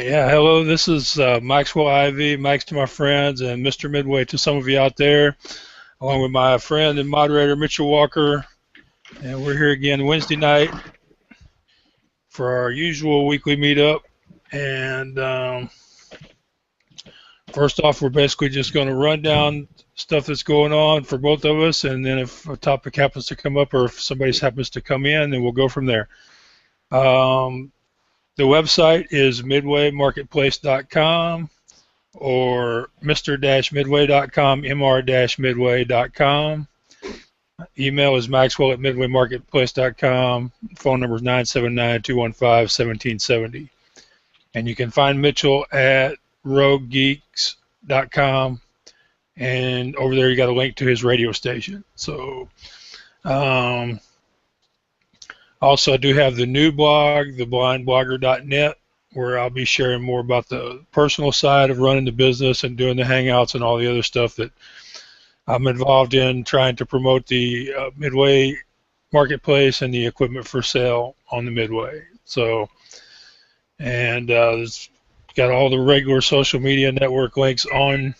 Yeah, hello. This is Maxwell Ivey, Max to my friends, and Mr. Midway to some of you out there, along with my friend and moderator Mitchell Walker. And we're here again Wednesday night for our usual weekly meetup. And first off, we're basically just going to run down stuff that's going on for both of us, and then if a topic happens to come up or if somebody happens to come in, then we'll go from there. The website is midwaymarketplace.com or mr-midway.com, mr-midway.com. Email is maxwell at midwaymarketplace.com. Phone number is 979-215-1770. And you can find Mitchell at roguegeeks.com. And over there you got a link to his radio station. So also I do have the new blog, theblindblogger.net, where I'll be sharing more about the personal side of running the business and doing the hangouts and all the other stuff that I'm involved in, trying to promote the Midway marketplace and the equipment for sale on the Midway. So, and it's got all the regular social media network links on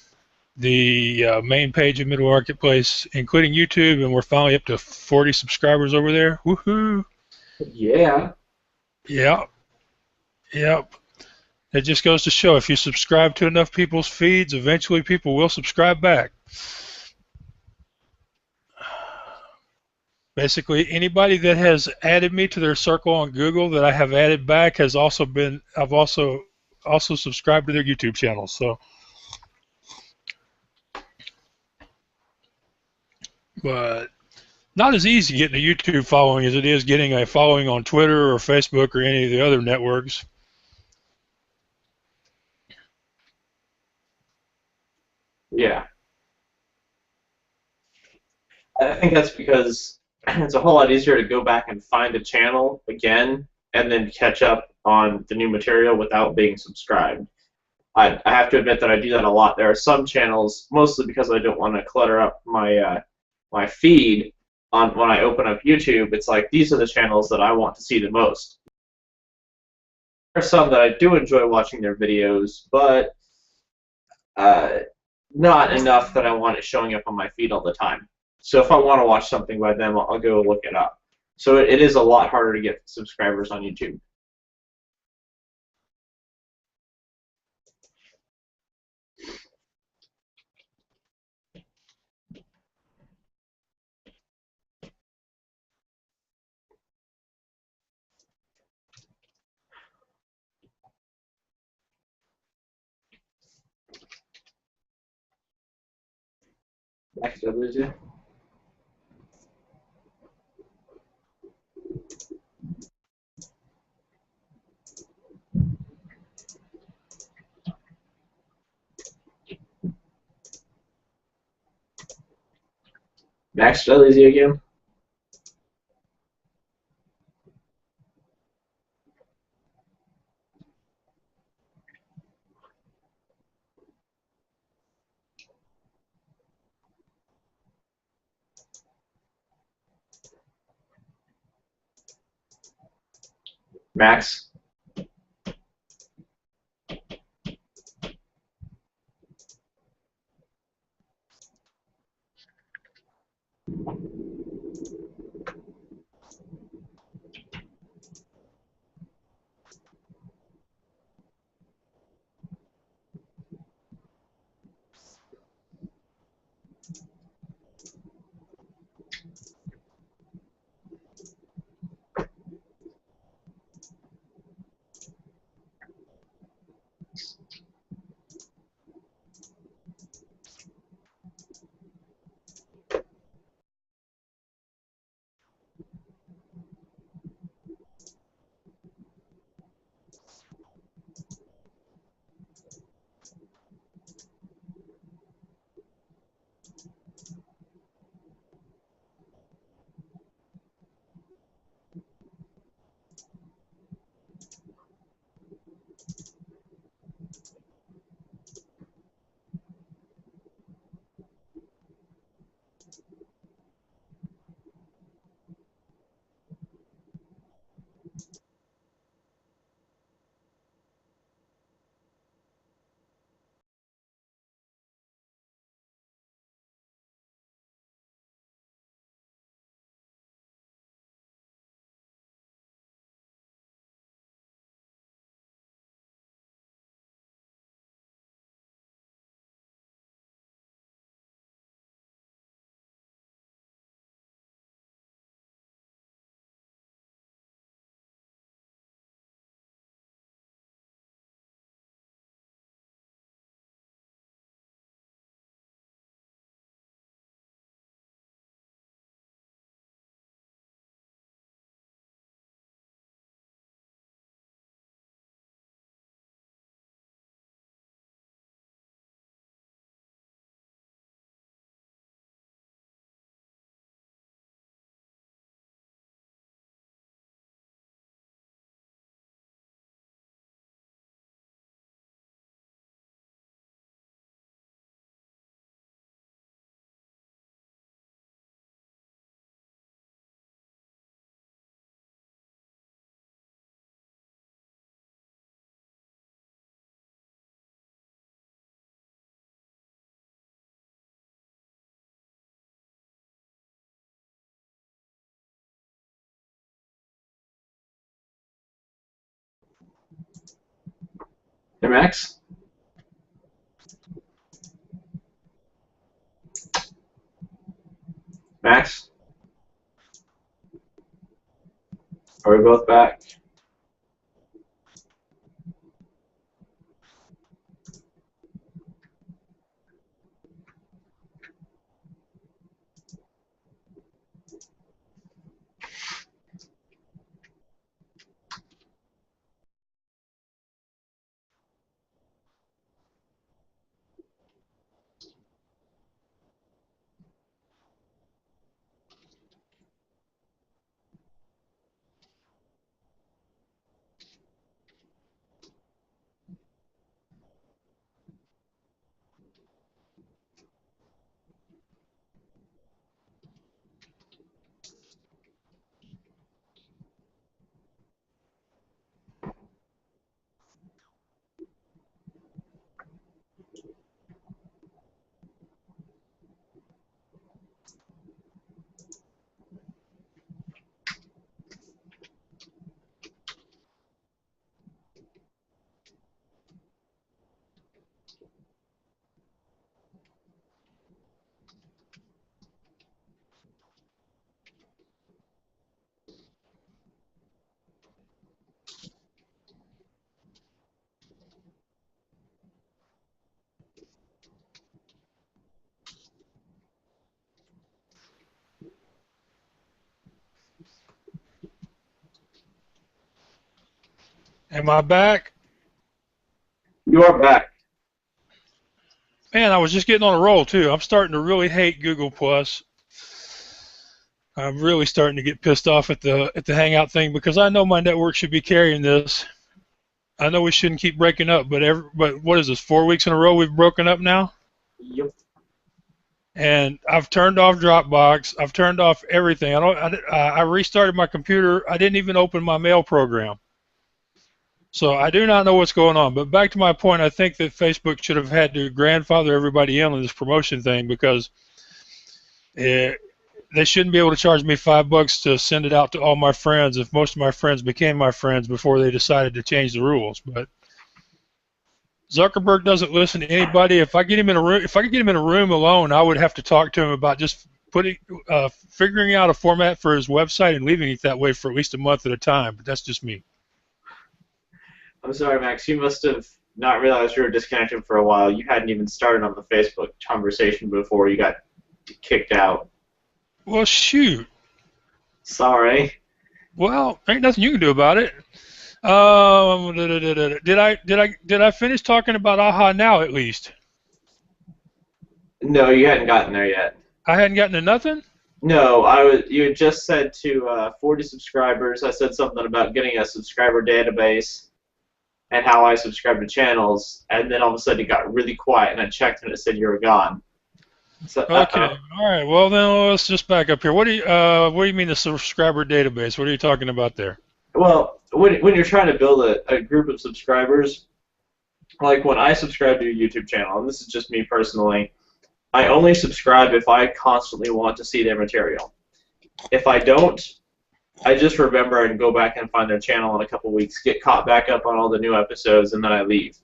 the main page of Midway Marketplace, including YouTube, and we're finally up to 40 subscribers over there. Woohoo! Yeah. Yep. Yep. It just goes to show if you subscribe to enough people's feeds, eventually people will subscribe back. Basically, anybody that has added me to their circle on Google that I have added back has also been, I've also subscribed to their YouTube channel. So, but not as easy getting a YouTube following as it is getting a following on Twitter or Facebook or any of the other networks. Yeah. I think that's because it's a whole lot easier to go back and find a channel again and then catch up on the new material without being subscribed. I have to admit that I do that a lot. There are some channels, mostly because I don't want to clutter up my feed on when I open up YouTube. It's like these are the channels that I want to see the most. There are some that I do enjoy watching their videos, but not enough that I want it showing up on my feed all the time. So if I want to watch something by them, I'll go look it up. So it is a lot harder to get subscribers on YouTube. Max, did I lose you? Max, did I lose you again? Max? Hey, Max? Max? Are we both back? Am I back? You are back. Man, I was just getting on a roll too. I'm starting to really hate Google Plus. I'm really starting to get pissed off at the Hangout thing because I know my network should be carrying this. I know we shouldn't keep breaking up, but what is this? 4 weeks in a row we've broken up now. Yep. And I've turned off Dropbox. I've turned off everything. I restarted my computer. I didn't even open my mail program. So I do not know what's going on. But back to my point, I think that Facebook should have had to grandfather everybody in on this promotion thing because they shouldn't be able to charge me $5 to send it out to all my friends if most of my friends became my friends before they decided to change the rules. But Zuckerberg doesn't listen to anybody. If I could get him in a room alone, I would have to talk to him about just figuring out a format for his website and leaving it that way for at least a month at a time. But that's just me. I'm sorry, Max. You must have not realized you were disconnected for a while. You hadn't even started on the Facebook conversation before you got kicked out. Well, shoot. Sorry. Well, ain't nothing you can do about it. Did I finish talking about Aha Now at least? No, you hadn't gotten there yet. I hadn't gotten to nothing? No, you had just said to 40 subscribers, I said something about getting a subscriber database and how I subscribe to channels, and then all of a sudden it got really quiet, and I checked and it said you were gone. So, Okay, all right. Well, then let's just back up here. What do you mean the subscriber database? What are you talking about there? Well, when you're trying to build a group of subscribers, like when I subscribe to a YouTube channel, and this is just me personally, I only subscribe if I constantly want to see their material. If I don't, I just remember and go back and find their channel in a couple weeks, get caught back up on all the new episodes, and then I leave.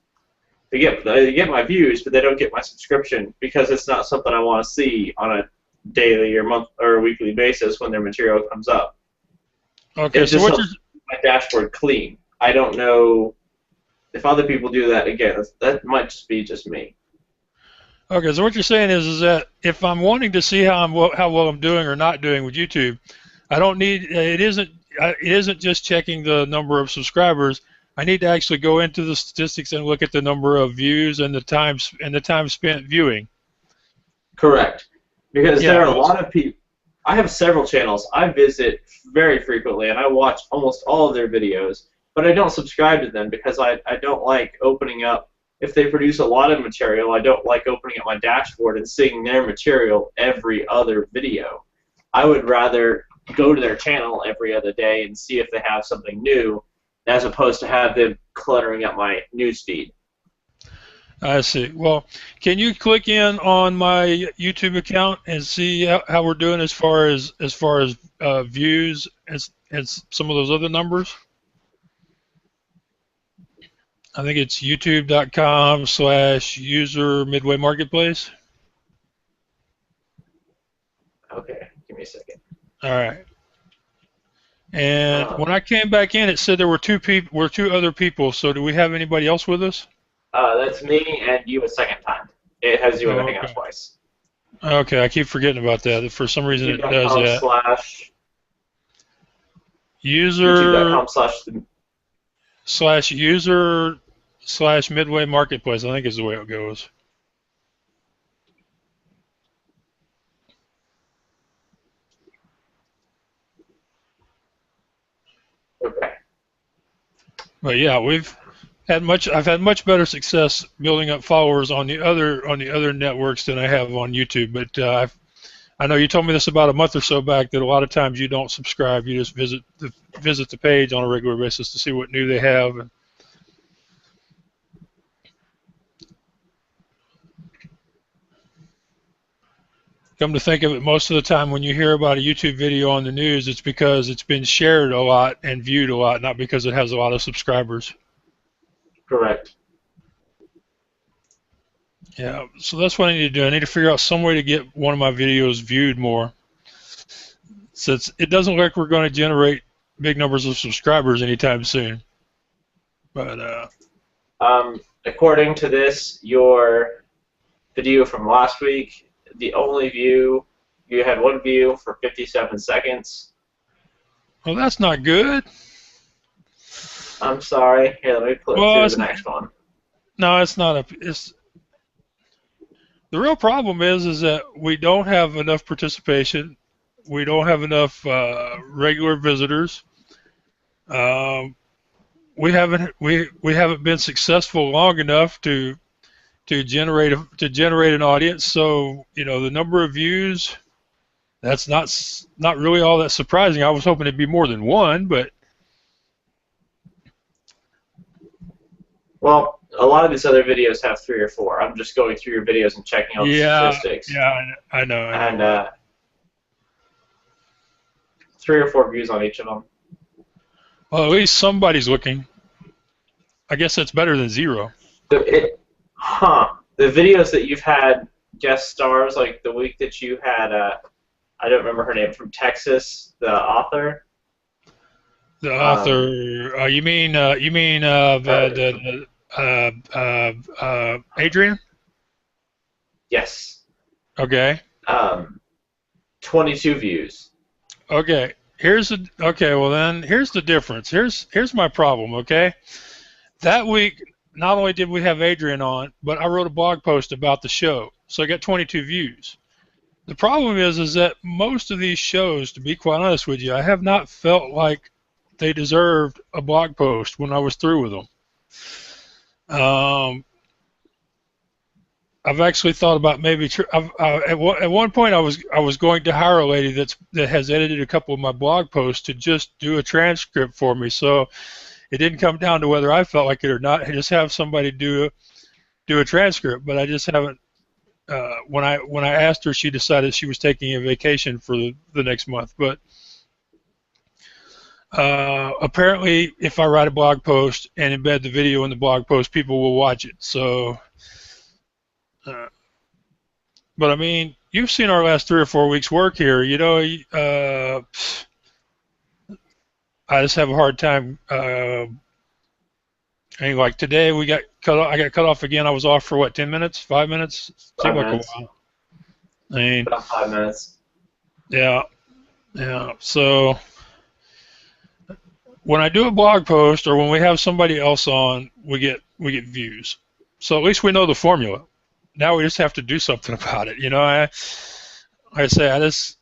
They get my views, but they don't get my subscription because it's not something I want to see on a daily or month or weekly basis when their material comes up. Okay, so what my dashboard clean. I don't know if other people do that. Again, that might just be just me. Okay, so what you're saying is that if I'm wanting to see how well I'm doing or not doing with YouTube, I don't need it isn't just checking the number of subscribers. I need to actually go into the statistics and look at the number of views and the time spent viewing. Correct, because there are a lot of people. I have several channels I visit very frequently, and I watch almost all of their videos, but I don't subscribe to them because I don't like opening up. If they produce a lot of material, I don't like opening up my dashboard and seeing their material every other video. I would rather go to their channel every other day and see if they have something new, as opposed to have them cluttering up my newsfeed. I see. Well, can you click in on my YouTube account and see how we're doing as far as views and some of those other numbers? I think it's youtube.com/user midway marketplace. Okay, give me a second. All right. And when Um, I came back in, it said there were two other people. So do we have anybody else with us? that's me and you a second time. It has you in the Oh, hangout okay. twice. Okay, I keep forgetting about that. For some reason, it does YouTube.com that. slash User YouTube.com slash. slash user slash midway marketplace, I think is the way it goes. Okay. But yeah, I've had much better success building up followers on the other networks than I have on YouTube. But I know you told me this about a month or so back that a lot of times you don't subscribe, you just visit the page on a regular basis to see what new they have. Come to think of it, most of the time when you hear about a YouTube video on the news, it's because it's been shared a lot and viewed a lot, not because it has a lot of subscribers. Correct. Yeah, so that's what I need to do. I need to figure out some way to get one of my videos viewed more. Since it doesn't look like we're going to generate big numbers of subscribers anytime soon. But According to this, your video from last week, the only view, you had one view for 57 seconds. well, that's not good. I'm sorry. Here, let me flip Well, through the next one. no, it's not a. It's the real problem is that we don't have enough participation. We don't have enough regular visitors. Um, we haven't been successful long enough to generate an audience. So the number of views, that's not really all that surprising. I was hoping it'd be more than one, but Well, a lot of these other videos have 3 or 4. I'm just going through your videos and checking out the statistics. yeah, I know. And 3 or 4 views on each of them. Well, at least somebody's looking. I guess that's better than zero. The videos that you've had guest stars, like the week that you had, I don't remember her name, from Texas, the author. The author, you mean Adrian? Yes. Okay. 22 views. Okay. Well then here's the difference. Here's my problem. Okay. That week, not only did we have Adrian on, but I wrote a blog post about the show, so I got 22 views. The problem is that most of these shows, to be quite honest with you, I have not felt like they deserved a blog post when I was through with them. I've actually thought about maybe at one point I was going to hire a lady that has edited a couple of my blog posts to just do a transcript for me. So it didn't come down to whether I felt like it or not. I just have somebody do a transcript, but I just haven't. When I asked her, she decided she was taking a vacation for the next month. But apparently, if I write a blog post and embed the video in the blog post, people will watch it. So, but I mean, you've seen our last 3 or 4 weeks' work here. I just have a hard time. Like today, I got cut off again. I was off for what, 10 minutes, 5 minutes? 5 Seemed like minutes. a while. I mean, About 5 minutes. yeah. So when I do a blog post or when we have somebody else on, we get views. So at least we know the formula. Now we just have to do something about it. I just.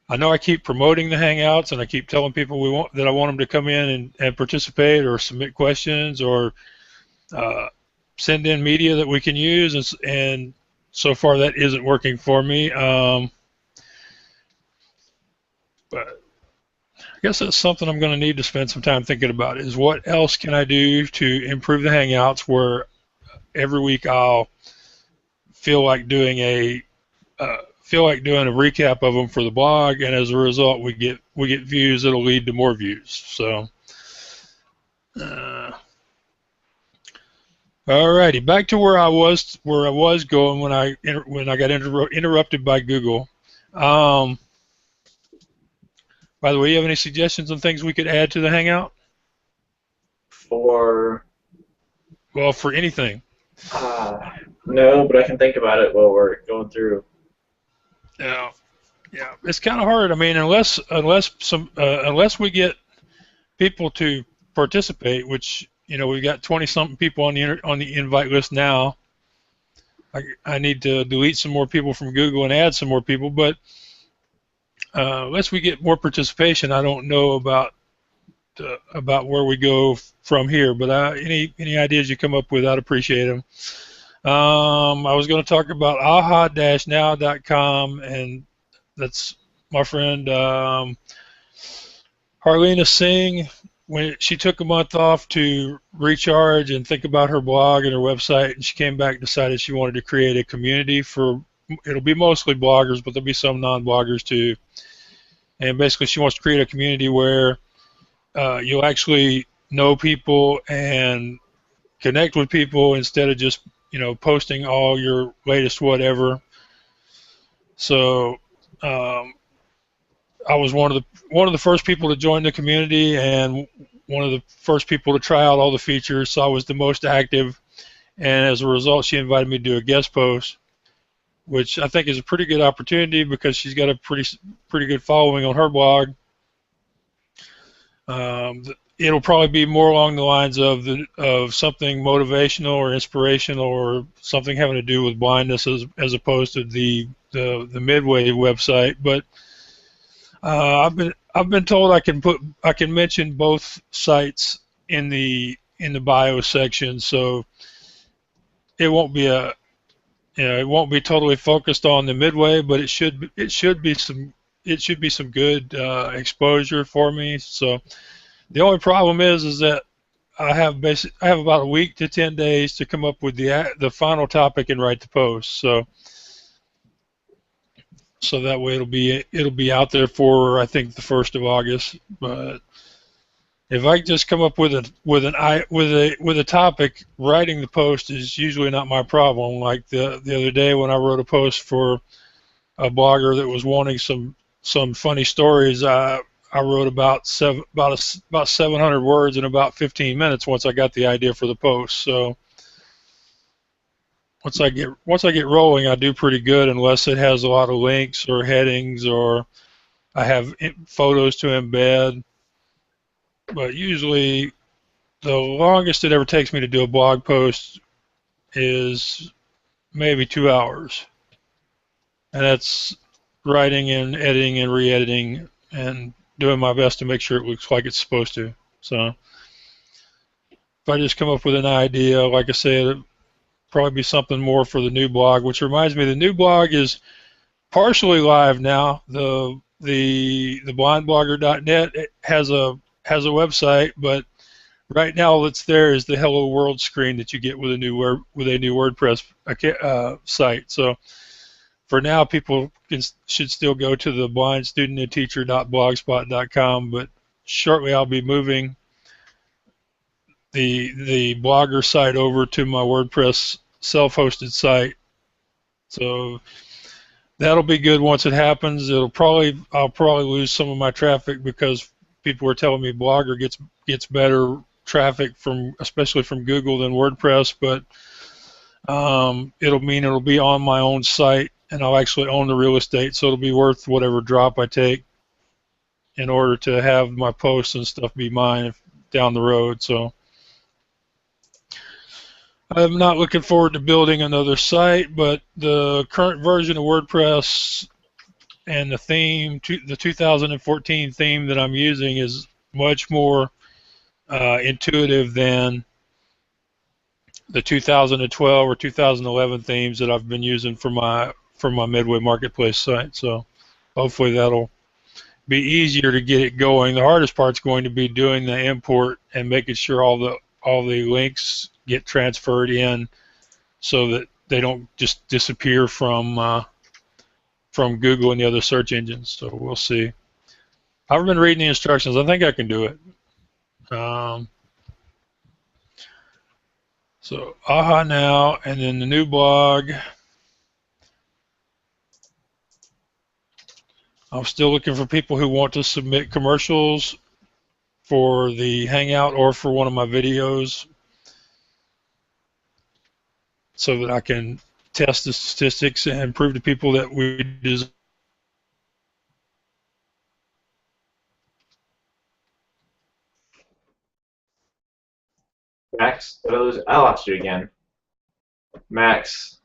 I know I keep promoting the Hangouts and I keep telling people that I want them to come in and participate or submit questions or send in media that we can use, and so far that isn't working for me. But I guess that's something I'm going to need to spend some time thinking about is what else can I do to improve the Hangouts where every week I'll feel like doing a feel like doing a recap of them for the blog, and as a result, we get views that'll lead to more views. So, alrighty, back to where I was going when I got interrupted by Google. By the way, you have any suggestions on things we could add to the Hangout? For anything. No, but I can think about it while we're going through. Yeah, it's kind of hard. I mean, unless we get people to participate, which we've got 20-something people on the invite list now. I need to delete some more people from Google and add some more people, but unless we get more participation, I don't know about where we go from here. But any ideas you come up with, I'd appreciate them. I was going to talk about aha-now.com, and that's my friend Harlena Singh. When she took a month off to recharge and think about her blog and her website, and she came back and decided she wanted to create a community it'll be mostly bloggers, but there'll be some non-bloggers too. And basically she wants to create a community where you'll actually know people and connect with people instead of just posting all your latest whatever. So I was one of the first people to join the community and one of the first people to try out all the features, so I was the most active, and as a result she invited me to do a guest post, which I think is a pretty good opportunity because she's got a pretty good following on her blog. It'll probably be more along the lines of something motivational or inspirational or something having to do with blindness as opposed to the Midway website. But I've been told I can mention both sites in the bio section, so it won't be it won't be totally focused on the Midway, but it should be some good exposure for me. So the only problem is that I have about a week to 10 days to come up with the final topic and write the post. So that way it'll be out there for, I think, the 1st of August. But if I just come up with a topic, writing the post is usually not my problem. Like the other day when I wrote a post for a blogger that was wanting some funny stories, I wrote about 700 words in about 15 minutes once I got the idea for the post. So once I get rolling, I do pretty good, unless it has a lot of links or headings or I have photos to embed. But usually the longest it ever takes me to do a blog post is maybe 2 hours, and that's writing and editing and re-editing and doing my best to make sure it looks like it's supposed to. So if I just come up with an idea, like I said, it'll probably be something more for the new blog, which reminds me the new blog is partially live now. The blindblogger.net has a website, but right now all that's there is the Hello World screen that you get with a new WordPress site. So for now, people should still go to the blindstudentandteacher.blogspot.com, but shortly I'll be moving the blogger site over to my WordPress self-hosted site. So that'll be good once it happens. I'll probably lose some of my traffic because people are telling me Blogger gets better traffic especially from Google than WordPress, but it'll be on my own site, and I'll actually own the real estate, so it'll be worth whatever drop I take in order to have my posts and stuff be mine down the road. So I'm not looking forward to building another site, but the current version of WordPress and the theme, the 2014 theme that I'm using, is much more intuitive than the 2012 or 2011 themes that I've been using for my Midway Marketplace site. So hopefully that'll be easier to get it going. The hardest part's going to be doing the import and making sure all the links get transferred in so that they don't just disappear from from Google and the other search engines. So we'll see. I've been reading the instructions. I think I can do it. So AHA now, and then the new blog. I'm still looking for people who want to submit commercials for the Hangout or for one of my videos so that I can test the statistics and prove to people that we deserve. Max, did I lose? I lost you again. Max.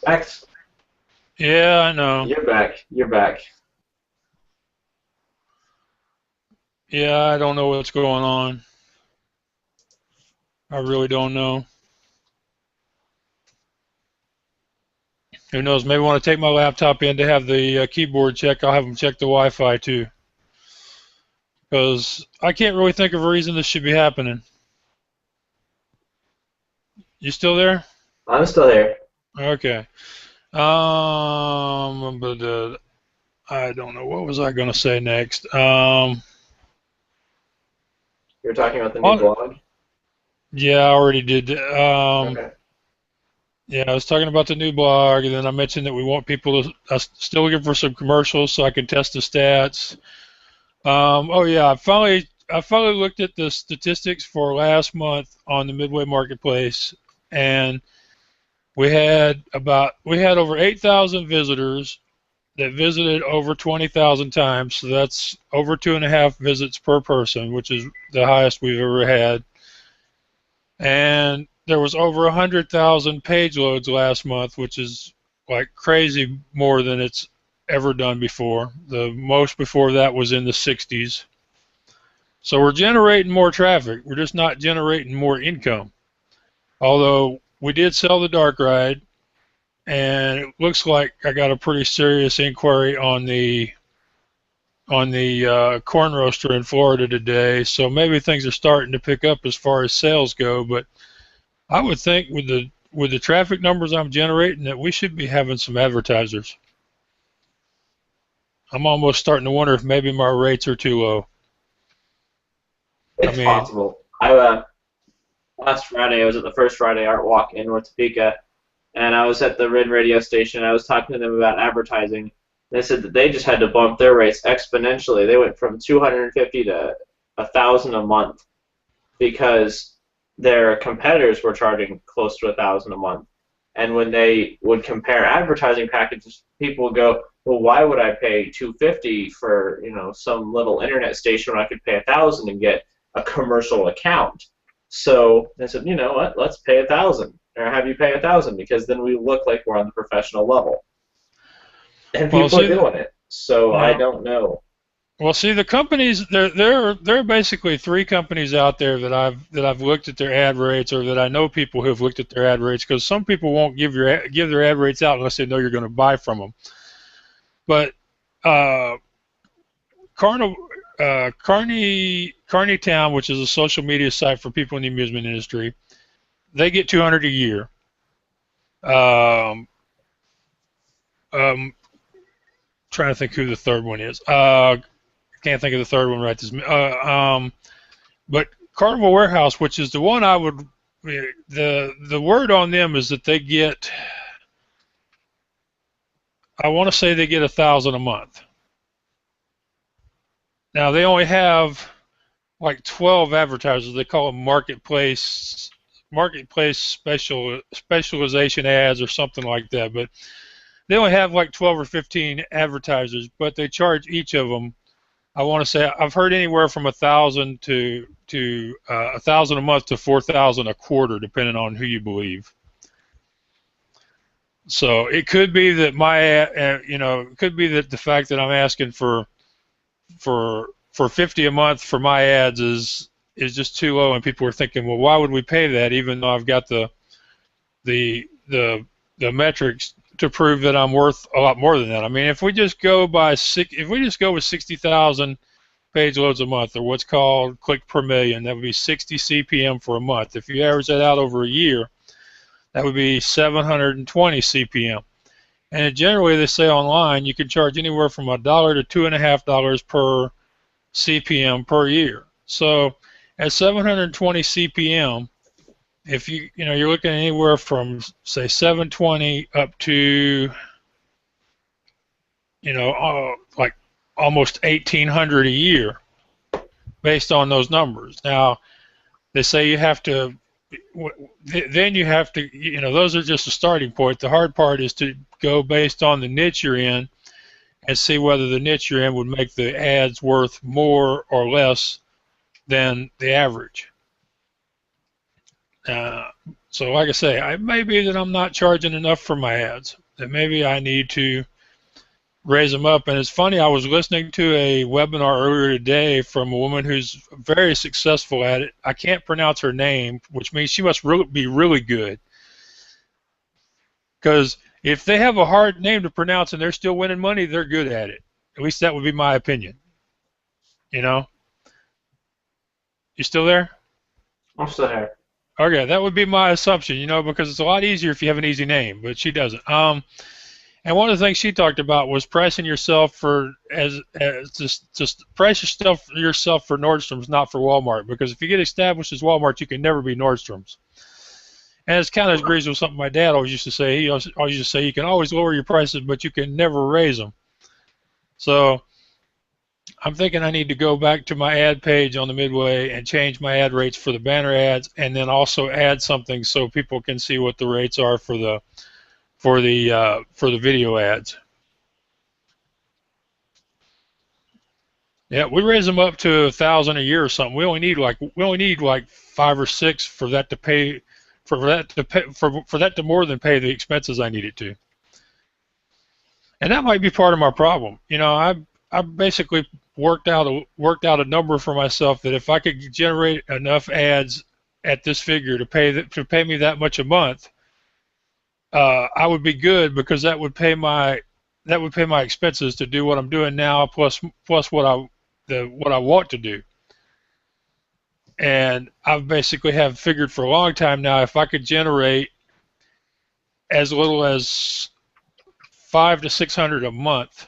Max, Yeah, I know. you're back. You're back. Yeah, I don't know what's going on. I really don't know. Who knows? Maybe when I take my laptop in to have the keyboard check, I'll have them check the Wi-Fi too. Because I can't really think of a reason this should be happening. You still there? I'm still here. Okay. But I don't know. What was I going to say next? You're talking about the new blog? Yeah, I already did. Okay. Yeah, I was talking about the new blog, and then I mentioned that we want people to. I'm still looking for some commercials so I can test the stats. Oh yeah, I finally looked at the statistics for last month on the Midway Marketplace, and we had over 8,000 visitors that visited over 20,000 times. So that's over 2.5 visits per person, which is the highest we've ever had. And there was over 100,000 page loads last month, which is like crazy more than it's ever done before. The most before that was in the 60s. So we're generating more traffic. We're just not generating more income. Although we did sell the dark ride, and it looks like I got a pretty serious inquiry on the corn roaster in Florida today. So maybe things are starting to pick up as far as sales go. But I would think with the traffic numbers I'm generating that we should be having some advertisers. I'm almost starting to wonder if maybe my rates are too low. It's possible. Last Friday I was at the first Friday Art Walk in North Topeka, and I was at the RIN radio station. I was talking to them about advertising. They said that they just had to bump their rates exponentially. They went from 250 to 1,000 a month because their competitors were charging close to 1,000 a month. And when they would compare advertising packages, people would go, "Well, why would I pay 250 for some little internet station when I could pay 1,000 and get a commercial account?" So they said, "You know what? Let's pay 1,000, or have you pay 1,000, because then we look like we're on the professional level." And people are doing it. So I don't know. Well, see, the companies there are basically three companies out there that I've looked at their ad rates, or that I know people who have looked at their ad rates, because some people won't give their ad rates out unless they know you're going to buy from them. But Carney Town, which is a social media site for people in the amusement industry, they get 200 a year. Um, Trying to think who the third one is. Can't think of the third one right this minute. But Carnival Warehouse, which is the one I would, the word on them is that they get, I want to say they get 1,000 a month. Now they only have like 12 advertisers. They call them marketplace specialization ads or something like that. But they only have like 12 or 15 advertisers, but they charge each of them. I want to say I've heard anywhere from 1,000 to 1,000 a month to 4,000 a quarter, depending on who you believe. So it could be that it could be that the fact that I'm asking for 50 a month for my ads is just too low, and people are thinking, well, why would we pay that, even though I've got the metrics to prove that I'm worth a lot more than that. I mean, if we just go with 60,000 page loads a month, or what's called click per million, that would be 60 CPM for a month. If you average that out over a year, that would be 720 CPM. And generally, they say online you can charge anywhere from $1 to $2.50 per CPM per year. So at 720 CPM, if you're looking anywhere from say 720 up to like almost 1,800 a year, based on those numbers. Now they say you have to, then you have to, those are just a starting point. The hard part is to go based on the niche you're in and see whether the niche you're in would make the ads worth more or less than the average. So like I say, it may be that I'm not charging enough for my ads, that maybe I need to raise them up. And it's funny, I was listening to a webinar earlier today from a woman who's very successful at it. I can't pronounce her name, which means she must be really good. Because if they have a hard name to pronounce and they're still winning money, they're good at it. At least that would be my opinion. You still there? I'm still here. Okay, that would be my assumption, because it's a lot easier if you have an easy name, but she doesn't. And one of the things she talked about was pricing yourself just price yourself for Nordstrom's, not for Walmart, because if you get established as Walmart, you can never be Nordstrom's. And it's kind of agrees with something my dad always used to say. He always used to say, you can always lower your prices, but you can never raise them. So I'm thinking I need to go back to my ad page on the Midway and change my ad rates for the banner ads, and then also add something so people can see what the rates are for the video ads. Yeah, we raise them up to 1,000 a year or something. We only need like 5 or 6 for that to pay for that to more than pay the expenses I need it to. And that might be part of my problem. I basically worked out a number for myself that if I could generate enough ads at this figure to pay me that much a month, I would be good, because that would pay my expenses to do what I'm doing now, plus what I want to do. And I basically have figured for a long time now, if I could generate as little as 500 to 600 a month,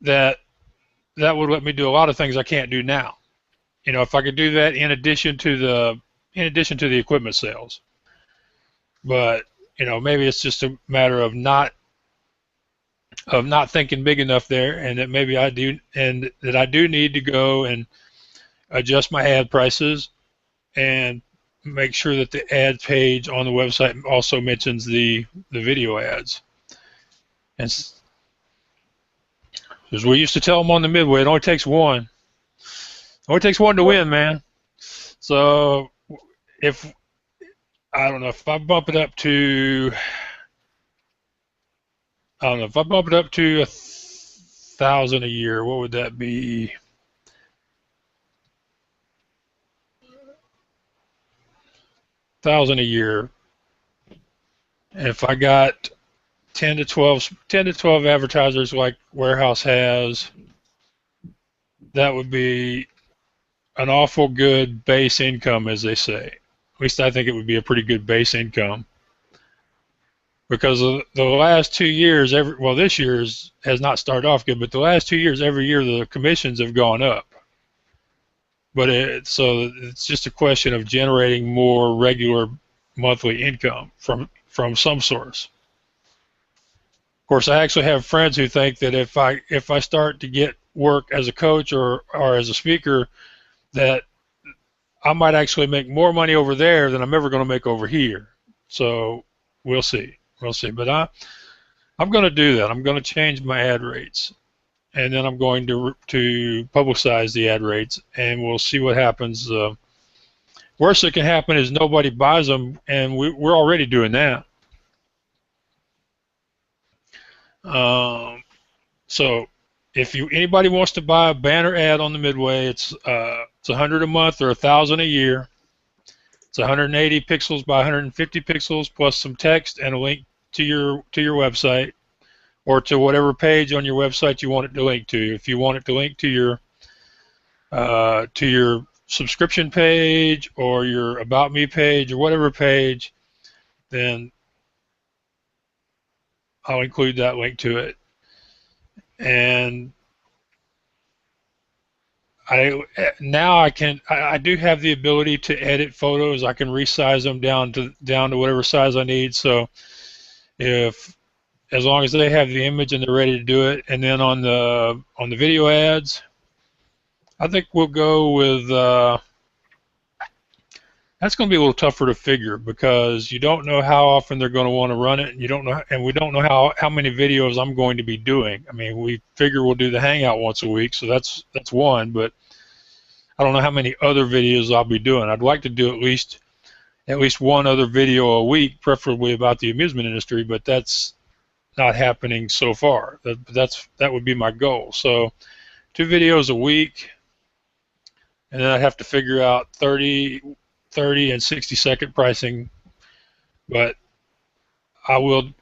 that would let me do a lot of things I can't do now. If I could do that in addition to the equipment sales. But maybe it's just a matter of not thinking big enough there, and that maybe I do need to go and adjust my ad prices and make sure that the ad page on the website also mentions the video ads. And as we used to tell them on the Midway, it only takes one. It only takes one to win, man. So if I bump it up to, 1,000 a year, what would that be? $1,000 a year. And if I got 10 to 12 advertisers like Warehouse has, that would be an awful good base income, as they say. At least I think it would be a pretty good base income. Because the last 2 years, well, this year's has not started off good, but the last 2 years, every year the commissions have gone up. But so it's just a question of generating more regular monthly income from some source. Of course, I actually have friends who think that if I start to get work as a coach or as a speaker, that I might actually make more money over there than I'm ever going to make over here. So we'll see. We'll see. But I'm going to do that. I'm going to change my ad rates, and then I'm going to publicize the ad rates, and we'll see what happens. Worst that can happen is nobody buys them, and we're already doing that. So if anybody wants to buy a banner ad on the Midway, it's $100 a month or $1,000 a year. It's 180 pixels by 150 pixels plus some text and a link to your website or to whatever page on your website you want it to link to. If you want it to link to your subscription page or your About Me page or whatever page, then I'll include that link to it. And I do have the ability to edit photos. I can resize them down to whatever size I need. So as long as they have the image and they're ready to do it, and then on the video ads, I think we'll go with that's going to be a little tougher to figure because you don't know how often they're going to want to run it, and we don't know how many videos I'm going to be doing. I mean, we figure we'll do the Hangout once a week, so that's one, but I don't know how many other videos I'll be doing. I'd like to do at least one other video a week, preferably about the amusement industry, but that's not happening so far. That would be my goal. So 2 videos a week, and then I'd have to figure out 30 and 60-second pricing, but I'm going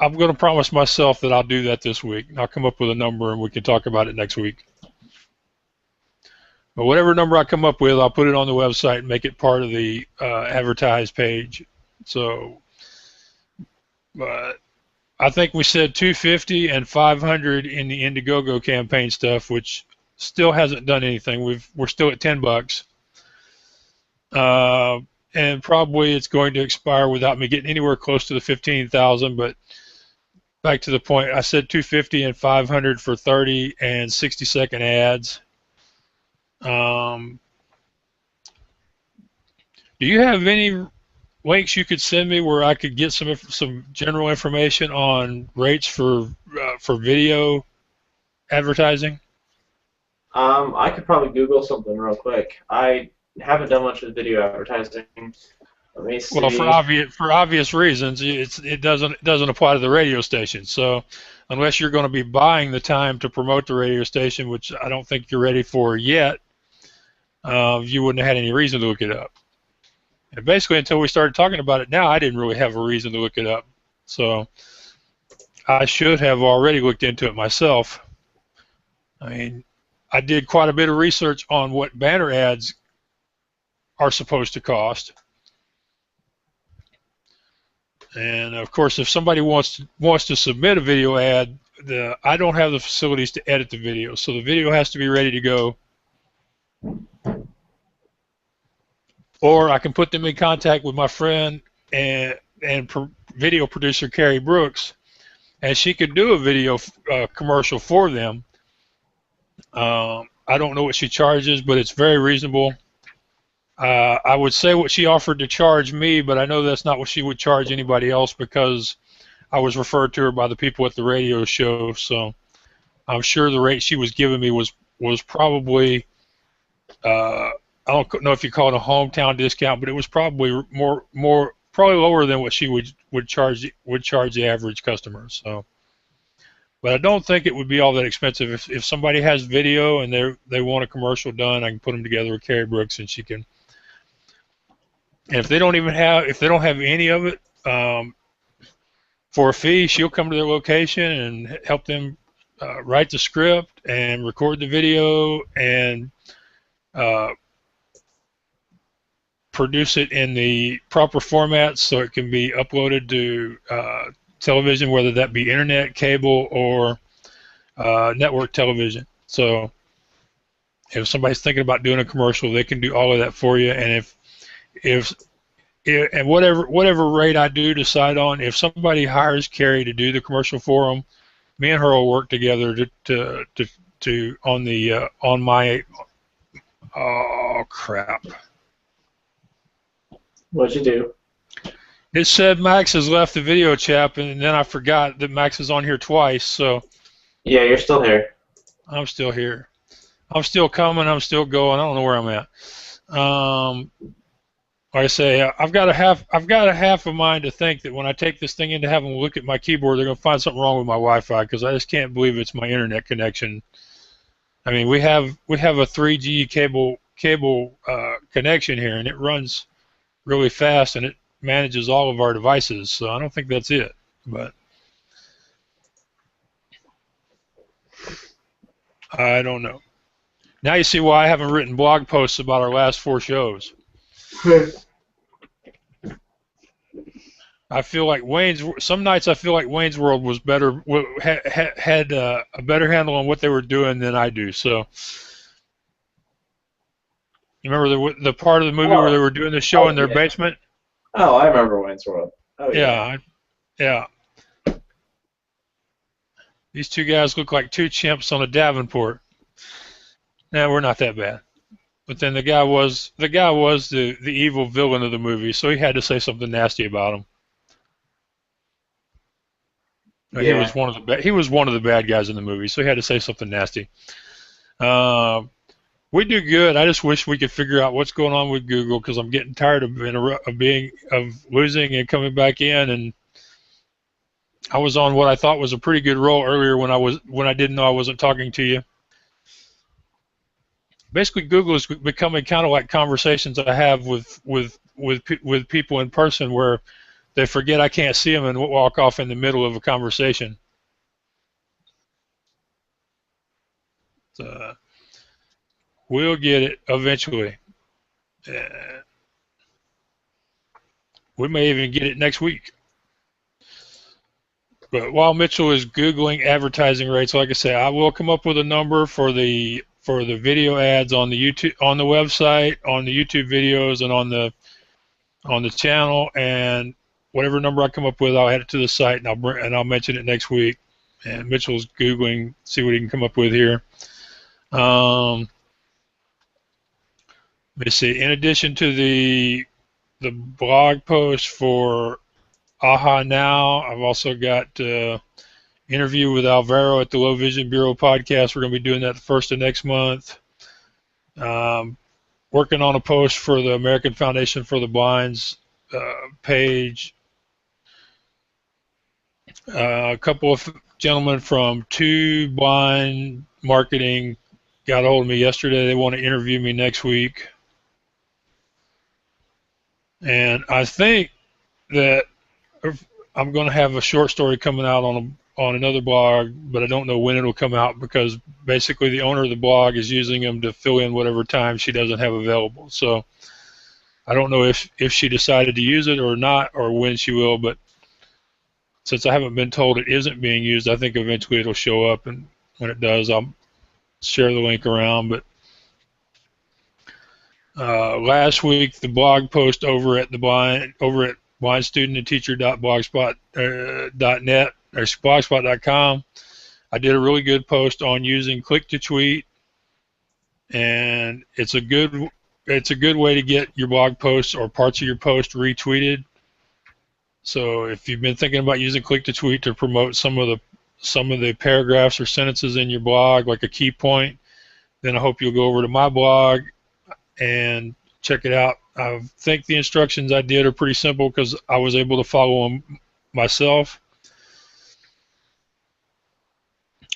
to promise myself that I'll do that this week. I'll come up with a number and we can talk about it next week. But whatever number I come up with, I'll put it on the website and make it part of the advertise page. So, but I think we said 250 and 500 in the Indiegogo campaign stuff, which still hasn't done anything. We're still at $10. And probably it's going to expire without me getting anywhere close to the 15,000. But back to the point, I said 250 and 500 for 30 and 60-second ads. Do you have any links you could send me where I could get some general information on rates for video advertising? I could probably Google something real quick. I haven't done much with video advertising. Let me see. Well, for obvious reasons, it doesn't apply to the radio station. So, unless you're going to be buying the time to promote the radio station, which I don't think you're ready for yet, you wouldn't have had any reason to look it up. And basically, until we started talking about it now, I didn't really have a reason to look it up. So, I should have already looked into it myself. I mean, I did quite a bit of research on what banner ads are supposed to cost. And of course, if somebody wants to submit a video ad, I don't have the facilities to edit the video, so the video has to be ready to go. Or I can put them in contact with my friend and video producer Carrie Brooks, and she could do a video commercial for them. I don't know what she charges, but it's very reasonable. I would say what she offered to charge me, but I know that's not what she would charge anybody else because I was referred to her by the people at the radio show. So I'm sure the rate she was giving me was probably I don't know if you call it a hometown discount, but it was probably probably lower than what she would charge the average customer. So, but I don't think it would be all that expensive. If somebody has video and they want a commercial done, I can put them together with Carrie Brooks and she can. And if they don't have any of it, for a fee, she'll come to their location and help them write the script and record the video and produce it in the proper format so it can be uploaded to television, whether that be internet, cable, or network television. So if somebody's thinking about doing a commercial, they can do all of that for you. And if and whatever rate I do decide on, if somebody hires Carrie to do the commercial for them, me and her will work together to on the on my oh crap. What'd you do? It said Max has left the video chat, and then I forgot that Max is on here twice. So yeah, you're still here. I'm still here. I'm still coming. I'm still going. I don't know where I'm at. Like I say, I've got a half of mind to think that when I take this thing in to have them look at my keyboard, they're going to find something wrong with my Wi-Fi because I just can't believe it's my internet connection. I mean, we have a 3G cable connection here, and it runs really fast, and it manages all of our devices. So I don't think that's it, but I don't know. Now you see why I haven't written blog posts about our last 4 shows. I feel like some nights I feel like Wayne's World was better, had a better handle on what they were doing than I do. So, you remember the part of the movie where they were doing the show in their basement? Oh, I remember Wayne's World. Oh yeah. Yeah. These 2 guys look like 2 chimps on a Davenport. Nah, we're not that bad. But then the guy was the evil villain of the movie, so he had to say something nasty about him. Yeah. He was one of the bad guys in the movie, so he had to say something nasty. We do good. I just wish we could figure out what's going on with Google because I'm getting tired of losing and coming back in. And I was on what I thought was a pretty good roll earlier when I didn't know I wasn't talking to you. Basically, Google is becoming kind of like conversations I have with people in person where they forget I can't see them and walk off in the middle of a conversation. We'll get it eventually. We may even get it next week. But while Mitchell is Googling advertising rates, like I say, I will come up with a number for the video ads on the website, on the YouTube videos, and on the channel, and whatever number I come up with, I'll add it to the site, and I'll mention it next week. And Mitchell's Googling, see what he can come up with here. Let me see. In addition to the blog post for Aha Now, I've also got interview with Alvaro at the Low Vision Bureau podcast. We're going to be doing that the first of next month. Working on a post for the American Foundation for the Blind's page. A couple of gentlemen from 2 Blind Marketing got a hold of me yesterday. They want to interview me next week. And I think that I'm going to have a short story coming out on another blog, but I don't know when it'll come out because basically the owner of the blog is using them to fill in whatever time she doesn't have available. So I don't know if she decided to use it or not or when she will, but since I haven't been told it isn't being used, I think eventually it'll show up, and when it does, I'll share the link around. But last week, the blog post over at blindstudentandteacher.blogspot.net or blogspot.com, I did a really good post on using click-to-tweet, and it's a good way to get your blog posts or parts of your post retweeted. So if you've been thinking about using click-to-tweet to promote some of the paragraphs or sentences in your blog, like a key point, then I hope you'll go over to my blog and check it out. I think the instructions I did are pretty simple because I was able to follow them myself.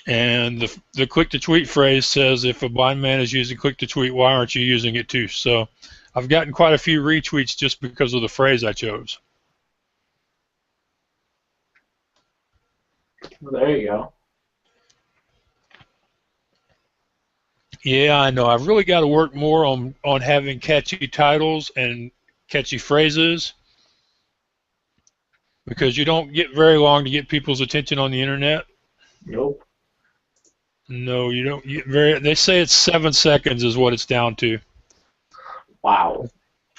And the click-to-tweet phrase says, if a blind man is using click-to-tweet, why aren't you using it too? So I've gotten quite a few retweets just because of the phrase I chose. Well, there you go. Yeah, I know. I've really got to work more on having catchy titles and catchy phrases because you don't get very long to get people's attention on the internet. Nope. No, you don't get very. They say it's 7 seconds is what it's down to. Wow.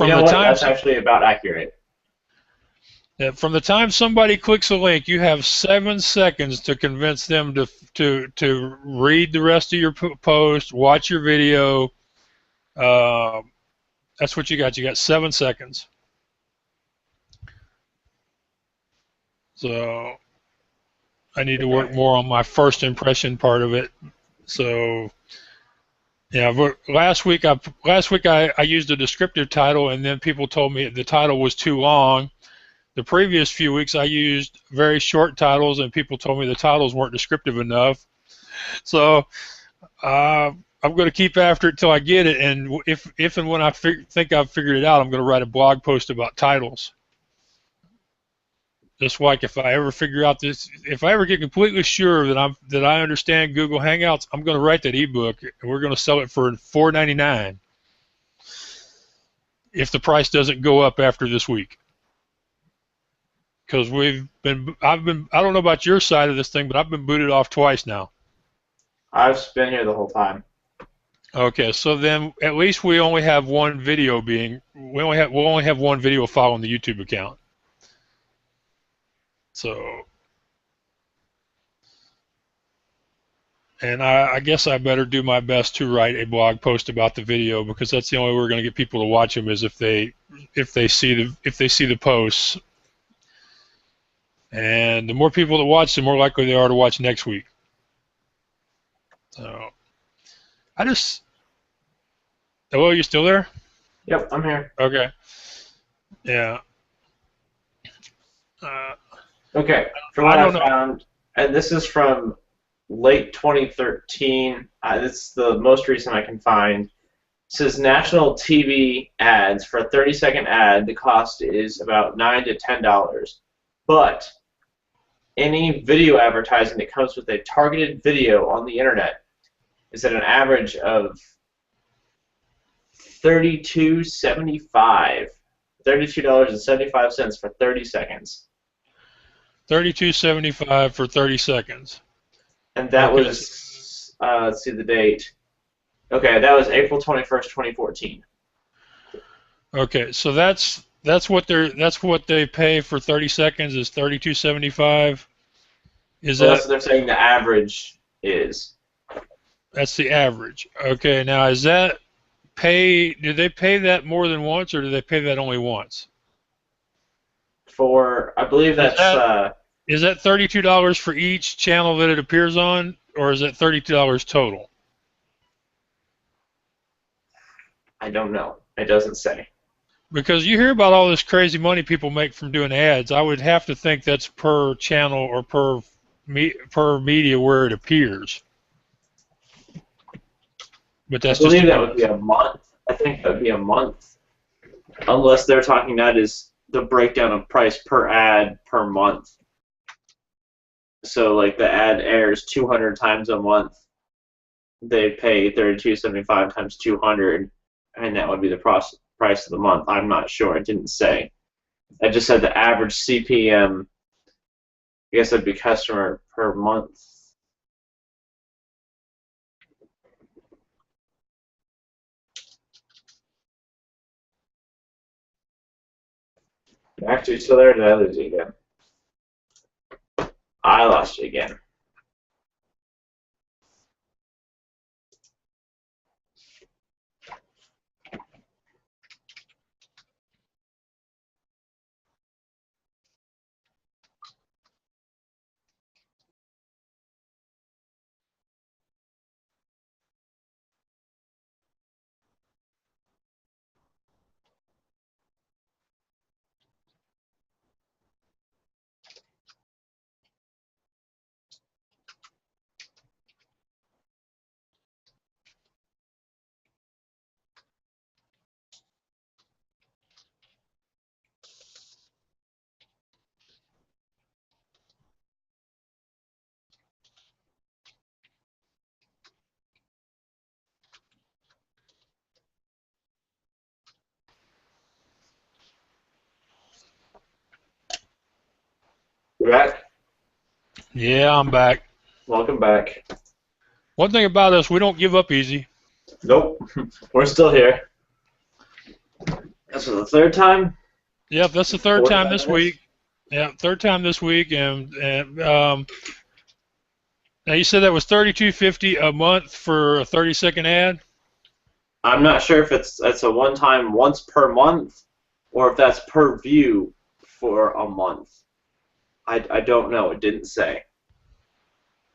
You From know the what? time That's actually about accurate. from the time somebody clicks a link, you have 7 seconds to convince them to read the rest of your post, watch your video. Uh, that's what you got. You got 7 seconds. So I need to work Okay. more on my first impression part of it. So yeah, but last week I used a descriptive title, and then people told me the title was too long. The previous few weeks I used very short titles, and people told me the titles weren't descriptive enough. So I'm going to keep after it till I get it, and if and when I think I've figured it out, I'm going to write a blog post about titles. Just like if I ever figure out this, if I ever get completely sure that I understand Google Hangouts, I'm going to write that ebook, and we're going to sell it for $4.99 if the price doesn't go up after this week. Because I don't know about your side of this thing, but I've been booted off twice now. I've been here the whole time. Okay, so then at least we only have one video we'll only have one video file on the YouTube account. So, and I guess I better do my best to write a blog post about the video because that's the only way we're going to get people to watch them is if they see the posts. And the more people that watch, the more likely they are to watch next week. So, I just hello, you still there? Yep, I'm here. Okay. Yeah. Uh, Okay, from I what I don't know. found, and this is from late 2013. This is the most recent I can find. It says national TV ads for a 30-second ad. The cost is about $9 to $10, but any video advertising that comes with a targeted video on the internet is at an average of 32.75, $32.75 for 30 seconds. 32.75 for 30 seconds. And that Okay. was, let's see the date. Okay, that was April 21st, 2014. Okay. So that's what they pay for 30 seconds is 32.75. Is Well, that's that what they're saying the average is. that's the average? Okay. Now do they pay that more than once or do they pay that only once? I believe Is that's, that is that $32 for each channel that it appears on or is that $32 total? I don't know. It doesn't say. Because you hear about all this crazy money people make from doing ads, I would have to think that's per channel or per media where it appears. But I that's just a believe that would be guess. a month. I think that would be a month. Unless they're talking that is the breakdown of price per ad per month. So, like, the ad airs 200 times a month. They pay 32.75 times 200, and that would be the price of the month. I'm not sure. It didn't say. I just said the average CPM. I guess that'd be customer per month. Actually, so there, did I lose you again? I lost you again. You back? Yeah, I'm back. Welcome back. One thing about us, we don't give up easy. Nope, we're still here. That's for the third time. Yep, that's the third time 45 this minutes. week. Yeah, third time this week, and now you said that was $32.50 a month for a 30-second ad. I'm not sure if it's a one time once per month or if that's per view for a month. I don't know. It didn't say.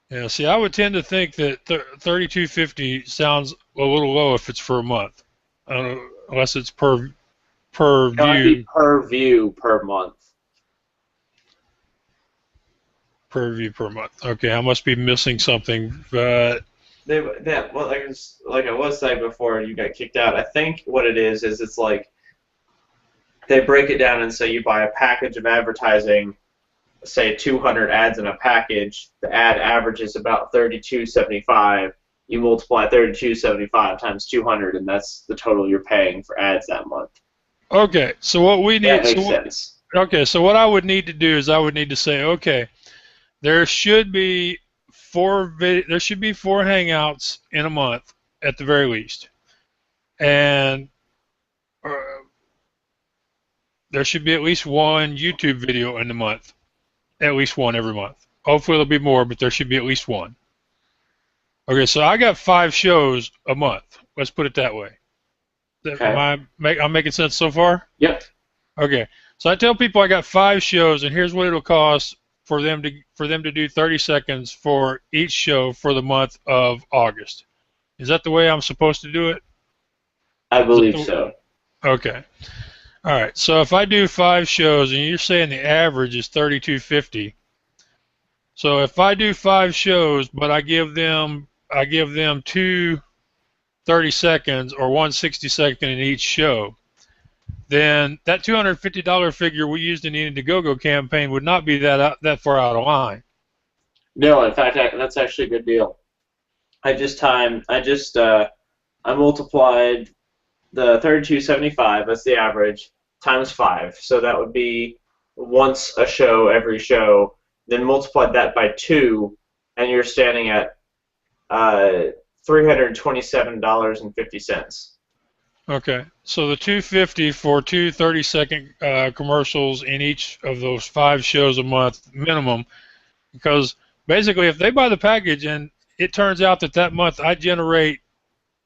Yeah, see, I would tend to think that 32.50 sounds a little low if it's for a month, unless it's per It might be view per view per month. per month. Okay, I must be missing something, but Well, like I was saying before you got kicked out. I think what it is it's like they break it down and say you buy a package of advertising, say 200 ads in a package. The ad average is about 32.75. You multiply 32.75 times 200, and that's the total you're paying for ads that month. okay. So what we That need, makes sense. okay. So what I would need to do is I would need to say, okay, there should be there should be 4 hangouts in a month at the very least, and uh, there should be at least one YouTube video in the month, at least one every month. Hopefully there'll be more, but there should be at least one. Okay, so I got 5 shows a month. Let's put it that way. Okay. I'm making sense so far? Yep. Okay. So I tell people I got 5 shows, and here's what it'll cost for them to do 30 seconds for each show for the month of August. Is that the way I'm supposed to do it? I believe so. Okay. All right. So if I do 5 shows, and you're saying the average is 32.50, so if I do 5 shows, but I give them two 30 seconds or 1 60-second in each show, then that $250 figure we used in the Indiegogo campaign would not be that far out of line. No, in fact, that's actually a good deal. I multiplied the 32.75, that's the average, times 5. So that would be once a show, every show. Then multiplied that by 2, and you're standing at $327.50. Okay, so the 250 for two 30-second commercials in each of those 5 shows a month minimum, because basically if they buy the package and it turns out that month I generate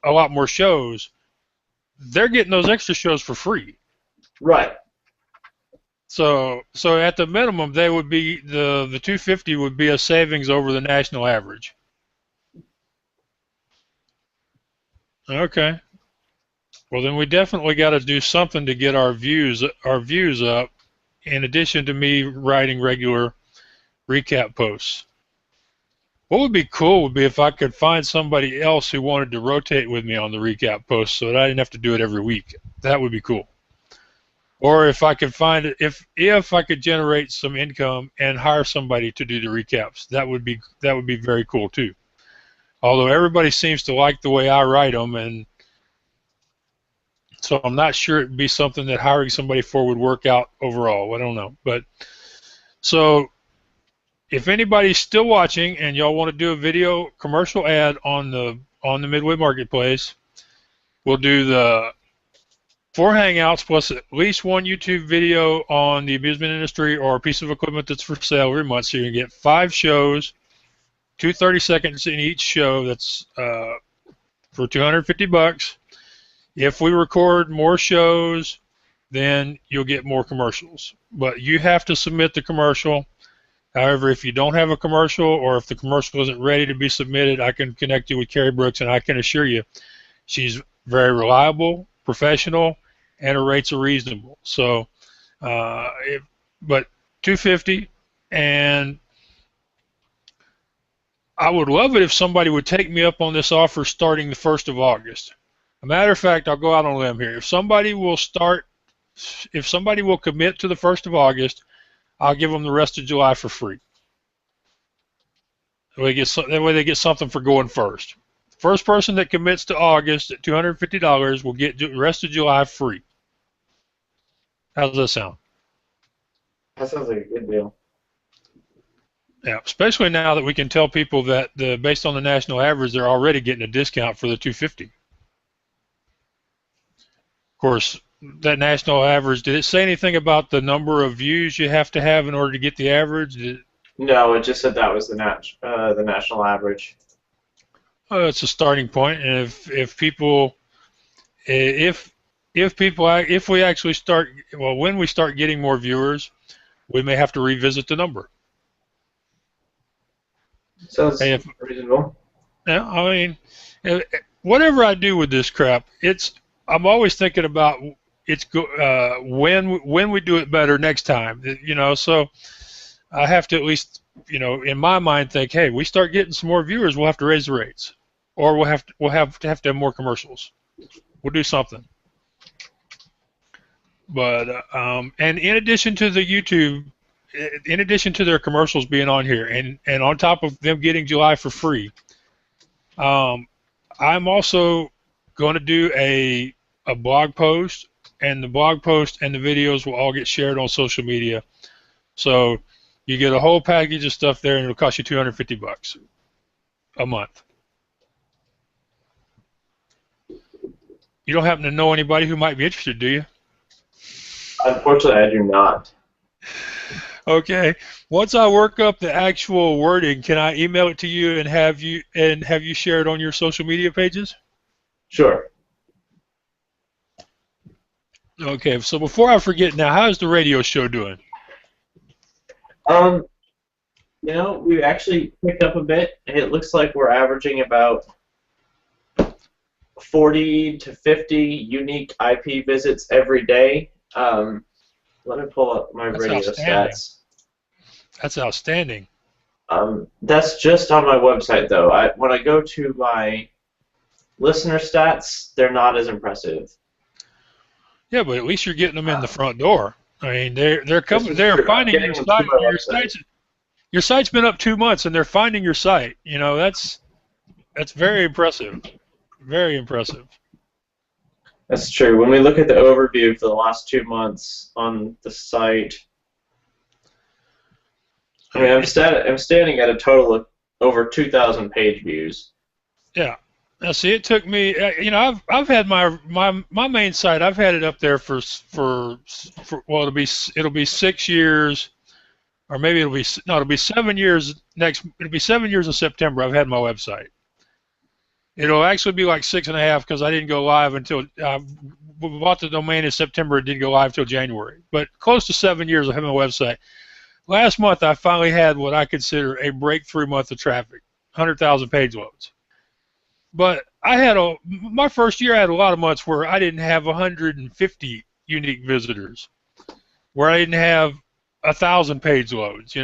a lot more shows, they're getting those extra shows for free. Right. So at the minimum, they would be the 250 would be a savings over the national average. Okay. Well, then we definitely got to do something to get our views up, in addition to me writing regular recap posts. What would be cool would be if I could find somebody else who wanted to rotate with me on the recap posts so that I didn't have to do it every week. That would be cool. Or if I could find it, if I could generate some income and hire somebody to do the recaps, that would be very cool too. Although everybody seems to like the way I write them, and so I'm not sure it'd be something that hiring somebody for would work out overall. I don't know, but so if anybody's still watching and y'all want to do a video commercial ad on the Midway Marketplace, we'll do the 4 hangouts plus at least one YouTube video on the amusement industry or a piece of equipment that's for sale every month. So you can get 5 shows, 30 seconds in each show. That's for $250. If we record more shows, then you'll get more commercials. But you have to submit the commercial. However, if you don't have a commercial or if the commercial isn't ready to be submitted, I can connect you with Carrie Brooks, and I can assure you she's very reliable, professional, and her rates are reasonable. So, but $250, and I would love it if somebody would take me up on this offer starting the 1st of August. A matter of fact, I'll go out on a limb here. If somebody will commit to the 1st of August, I'll give them the rest of July for free. That way they get something for going first. The first person that commits to August at $250 will get the rest of July free. How does that sound? That sounds like a good deal. Yeah, especially now that we can tell people that based on the national average, they're already getting a discount for the 250. Of course, that national average, did it say anything about the number of views you have to have in order to get the average? No, it just said that was the national average. It's a starting point, and if people if if we actually start, well, when we start getting more viewers, we may have to revisit the number. Sounds And if, reasonable. yeah, I mean, whatever I do with this crap, I'm always thinking about when we do it better next time. So I have to at least, in my mind, think, hey, we start getting some more viewers, we'll have to raise the rates, or we'll have to have more commercials. We'll do something. But and in addition to the YouTube, in addition to their commercials being on here, and on top of them getting July for free, I'm also going to do a blog post, and the blog post and the videos will all get shared on social media. So you get a whole package of stuff there, and it'll cost you $250 a month. You don't happen to know anybody who might be interested, do you? Unfortunately, I do not. Okay. Once I work up the actual wording, can I email it to you and have you share it on your social media pages? Sure. Okay. So before I forget, now, how's the radio show doing? We actually picked up a bit, and it looks like we're averaging about 40 to 50 unique IP visits every day. Let me pull up my radio stats. That's outstanding. That's just on my website, though. When I go to my listener stats, they're not as impressive. Yeah, but at least you're getting them in the front door. I mean, they're coming. They're finding your site. Your site's been up 2 months, and they're finding your site. That's very impressive. Very impressive. That's true. When we look at the overview for the last 2 months on the site, I mean, I'm standing at a total of over 2,000 page views. Yeah. Now, see, it took me. I've had my main site. I've had it up there for well, it'll be 6 years, or maybe it'll be 7 years next. It'll be 7 years in September. I've had my website. It'll actually be like 6.5 because I didn't go live until we bought the domain in September. It didn't go live till January. But close to 7 years I have my website. Last month I finally had what I consider a breakthrough month of traffic, 100,000 page loads. But my first year I had a lot of months where I didn't have 150 unique visitors, where I didn't have 1,000 page loads.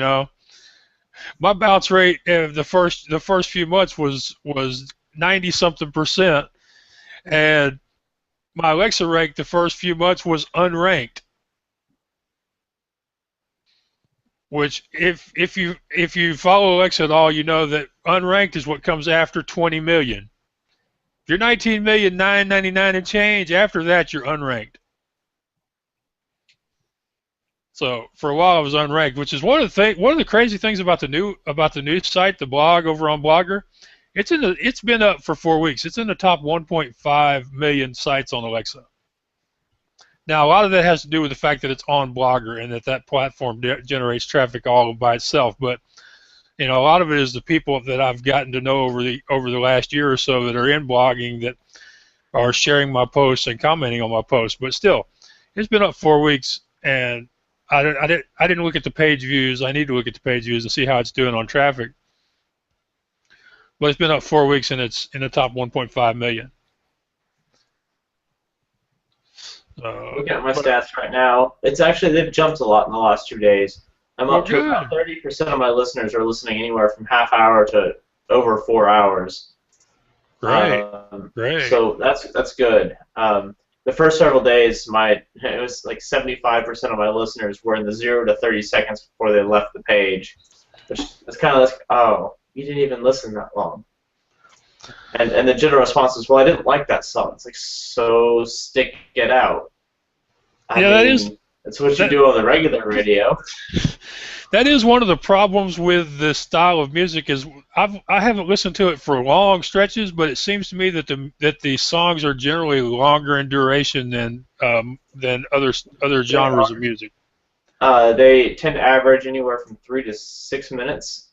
My bounce rate of the first few months was 90-something%, and my Alexa rank the first few months was unranked. Which, if you follow Alexa at all, you know that unranked is what comes after 20 million. If you're 19,999,000 and change, after that you're unranked. So for a while I was unranked, which is one of the crazy things about the new site, the blog over on Blogger. It's been up for 4 weeks. It's in the top 1.5 million sites on Alexa. Now, a lot of that has to do with the fact that it's on Blogger and that platform generates traffic all by itself. But a lot of it is the people that I've gotten to know over the last year or so that are in blogging that are sharing my posts and commenting on my posts. But still, it's been up 4 weeks, and I didn't look at the page views. I need to look at the page views and see how it's doing on traffic. But it's been up 4 weeks, and it's in the top 1.5 million. Looking at my stats right now, they've jumped a lot in the last 2 days. I'm up to about 30% of my listeners are listening anywhere from half hour to over 4 hours. Great. Great. So that's good. The first several days, it was like 75% of my listeners were in the 0 to 30 seconds before they left the page, which is kind of like, oh, you didn't even listen that long. And the general response is, well, I didn't like that song. It's like, so stick it out. I mean, that's what you do on the regular radio. that is one of the problems with this style of music is I haven't listened to it for long stretches, but it seems to me that the songs are generally longer in duration than other They genres of are. music. They tend to average anywhere from 3 to 6 minutes.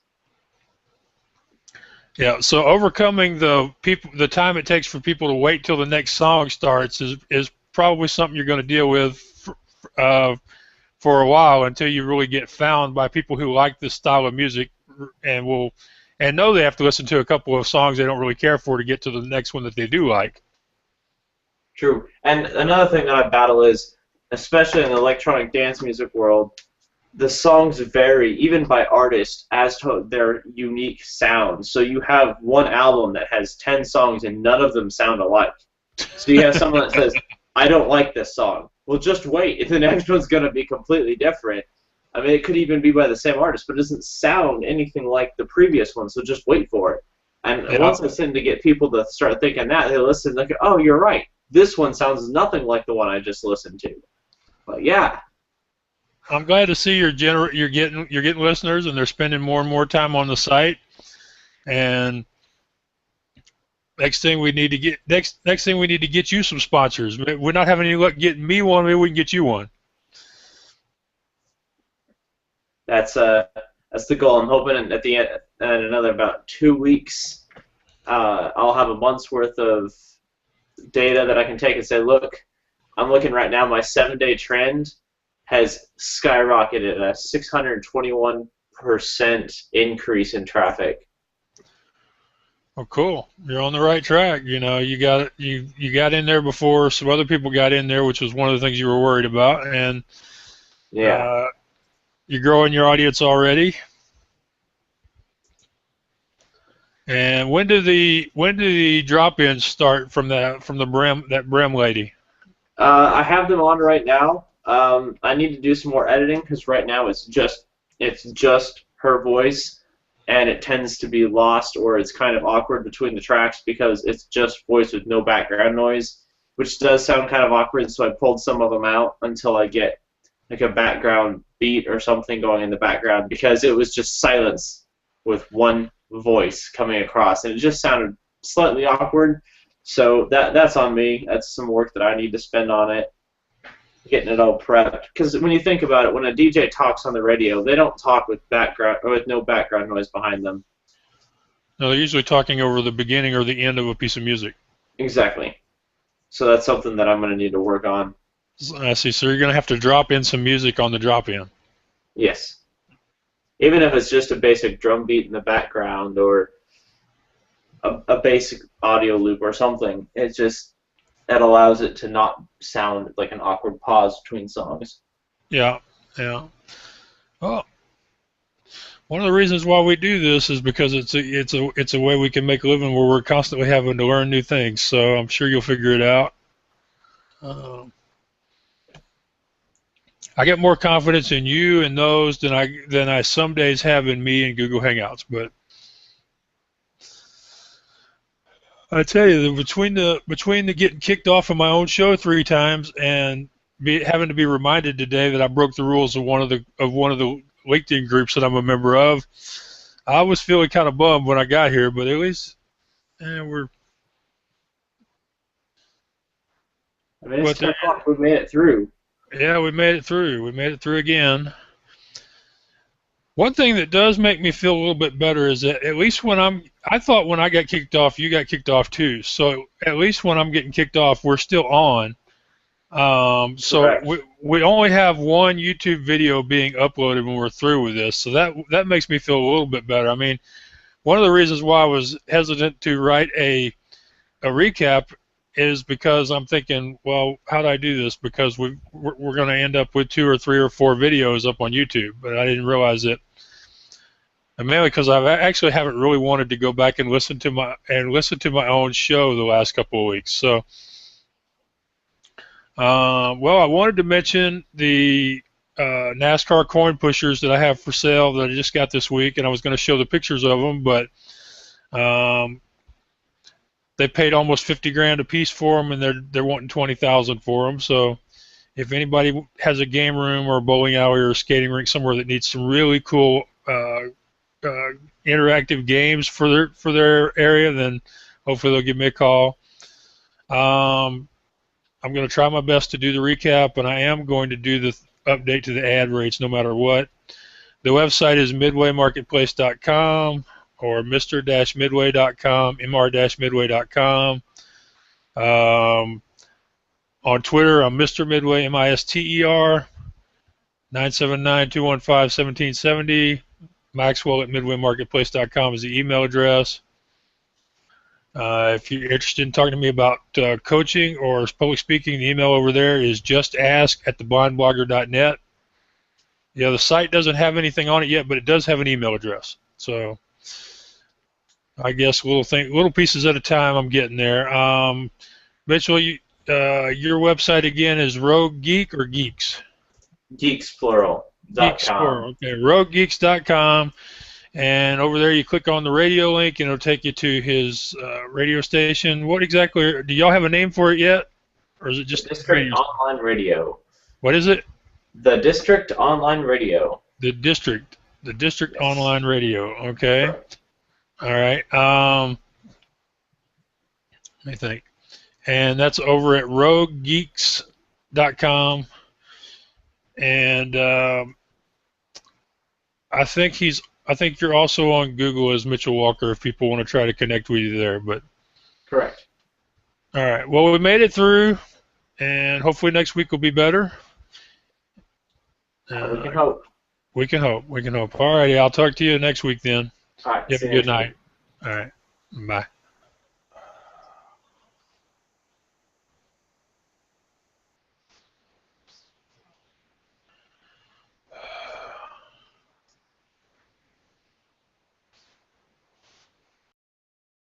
Yeah, so overcoming the time it takes for people to wait till the next song starts is probably something you're going to deal with uh, for a while until you really get found by people who like this style of music and will and know they have to listen to a couple of songs they don't really care for to get to the next one that they do like. True. And another thing that I battle is, especially in the electronic dance music world, the songs vary even by artist as to their unique sound. So you have one album that has 10 songs and none of them sound alike. So you have someone that says, I don't like this song. Well, just wait. The next one's going to be completely different. I mean, it could even be by the same artist, but it doesn't sound anything like the previous one, so just wait for it. And Yeah, once I tend to get people to start thinking that, they listen, they go, oh, you're right. This one sounds nothing like the one I just listened to. But yeah, I'm glad to see you're getting listeners and they're spending more and more time on the site. And next thing we need to get you some sponsors. We're not having any luck getting me one. Maybe we can get you one. that's the goal. I'm hoping at the end, in another about 2 weeks, I'll have a month's worth of data that I can take and say, look, I'm looking right now, my 7-day trend has skyrocketed a 621% increase in traffic. Oh, cool! You're on the right track. You know, you got in there before some other people got in there, which was one of the things you were worried about, and Yeah. uh, you're growing your audience already. And when do the drop-ins start from the Brim lady? I have them on right now. I need to do some more editing because right now it's just her voice, and it tends to be lost or it's kind of awkward between the tracks because it's just voice with no background noise, which does sound kind of awkward. So I pulled some of them out until I get like a background beat or something going in the background because it was just silence with one voice coming across, and it just sounded slightly awkward. So that's on me. That's some work that I need to spend on it, getting it all prepped. Because when you think about it, when a DJ talks on the radio, they don't talk with background or with no background noise behind them. No, they're usually talking over the beginning or the end of a piece of music. Exactly. So that's something that I'm going to need to work on. I see. So you're going to have to drop in some music on the drop-in. Yes. Even if it's just a basic drum beat in the background or a basic audio loop or something, it allows it to not sound like an awkward pause between songs. Yeah, yeah. Well, one of the reasons why we do this is because it's a way we can make a living where we're constantly having to learn new things. So I'm sure you'll figure it out. Um, I get more confidence in you and those than I some days have in me and Google Hangouts. But I tell you, between the getting kicked off of my own show 3 times and having to be reminded today that I broke the rules of one of the LinkedIn groups that I'm a member of, I was feeling kind of bummed when I got here. But at least we're I mean, it's but there, tough. We made it through. yeah, we made it through. We made it through again. One thing that does make me feel a little bit better is that at least I thought when I got kicked off, you got kicked off too. So at least when I'm getting kicked off, we're still on. So Correct. we only have one YouTube video being uploaded when we're through with this. So that makes me feel a little bit better. I mean, one of the reasons why I was hesitant to write a recap is because I'm thinking, well, how do I do this? Because we're going to end up with 2 or 3 or 4 videos up on YouTube, but I didn't realize it. And mainly because I actually haven't really wanted to go back and listen to my own show the last couple of weeks. So, well, I wanted to mention the NASCAR coin pushers that I have for sale that I just got this week, and I was going to show the pictures of them, but they paid almost 50 grand a piece for them, and they're wanting 20,000 for them. So If anybody has a game room or a bowling alley or a skating rink somewhere that needs some really cool interactive games for their area, then hopefully they'll give me a call. I'm going to try my best to do the recap, and I am going to do the update to the ad rates no matter what. The website is midwaymarketplace.com or mr-midway.com, mr-midway.com. On Twitter, I'm Mr. Midway, MISTER, 979-215-1770. Maxwell at midwaymarketplace.com is the email address. If you're interested in talking to me about coaching or public speaking, the email over there is justask@theblindblogger.net. Yeah, the site doesn't have anything on it yet, but it does have an email address. So I guess little pieces at a time. I'm getting there. Mitchell, your website again is Rogue Geek or Geeks? Geeks plural. Geeks plural. Okay, RogueGeeks.com. And over there, you click on the radio link, and it'll take you to his radio station. What exactly? Do y'all have a name for it yet, or is it just District Online Radio? What is it? The District Online Radio. The District yes. Online Radio. Okay. Correct. All right. Let me think. And that's over at RogueGeeks.com. And I think you're also on Google as Mitchell Walker if people want to try to connect with you there. But correct. All right. Well, we made it through, and hopefully next week will be better. We can hope. We can hope. All righty. I'll talk to you next week then. All right. You have a good night. All right. Bye.